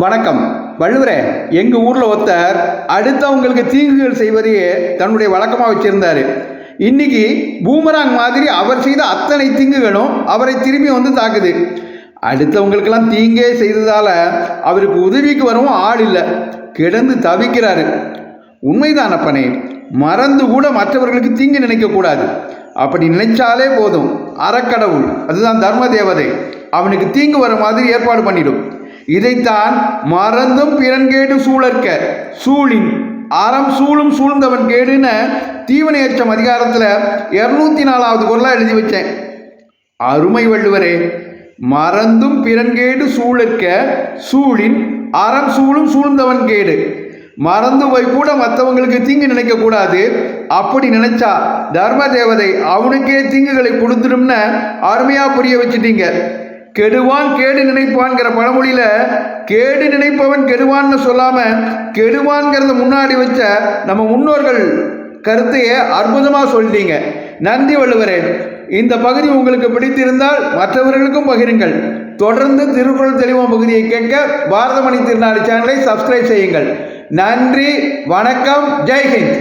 வணக்கம். வள்ளுவரே, எங்கள் ஊரில் ஒருத்தர் அடுத்தவங்களுக்கு தீங்குகள் செய்வதையே தன்னுடைய வழக்கமாக வச்சுருந்தார். இன்னைக்கு பூமராங் மாதிரி அவர் செய்த அத்தனை தீங்குகளும் அவரை திரும்பி வந்து தாக்குது. அடுத்தவங்களுக்கெல்லாம் தீங்கே செய்ததால் அவருக்கு உதவிக்கு வரவும் ஆள் இல்லை, கிடந்து தவிக்கிறாரு. உண்மைதான் அப்பனே, மறந்து கூட மற்றவர்களுக்கு தீங்கு நினைக்கக்கூடாது. அப்படி நினைச்சாலே போதும், அறக்கடவுள், அதுதான் தர்ம தேவதை, அவனுக்கு தீங்கு வர மாதிரி ஏற்பாடு பண்ணிடும். இதைத்தான் மறந்தும் பிறன்கேடு சூழற்க சூழின் அறம் சூழும் சூழ்ந்தவன் கேடுன்னு தீவனை எச்சம் அதிகாரத்தில் 204வது குறளாக எழுதி வச்சேன். அருமை வள்ளுவரே, மறந்தும் பிறன்கேடு சூழற்க சூழின் அறம் சூழும் சூழ்ந்தவன் கேடு. மறந்து போய் கூட மற்றவங்களுக்கு தீங்கு நினைக்கக்கூடாது. அப்படி நினைச்சா தர்ம தேவதை அவனுக்கே தீங்குகளை கொடுத்துடும்னு அருமையாக புரிய வச்சுட்டீங்க. கெடுவான் கேடு நினைப்பான்கிற பழமொழியில் கேடு நினைப்பவன் கெடுவான்னு சொல்லாமல் கெடுவான்கிறத முன்னாடி வச்ச நம்ம முன்னோர்கள் கருத்தையே அற்புதமாக சொல்லிட்டீங்க. நன்றி வள்ளுவரே. இந்த பகுதி உங்களுக்கு பிடித்திருந்தால் மற்றவர்களுக்கும் பகிருங்கள். தொடர்ந்து திருக்குறள் தெளிவான பகுதியை கேட்க பாரதமணி திருநாடு சேனலை சப்ஸ்கிரைப் செய்யுங்கள். நன்றி, வணக்கம், ஜெய்ஹிந்த்.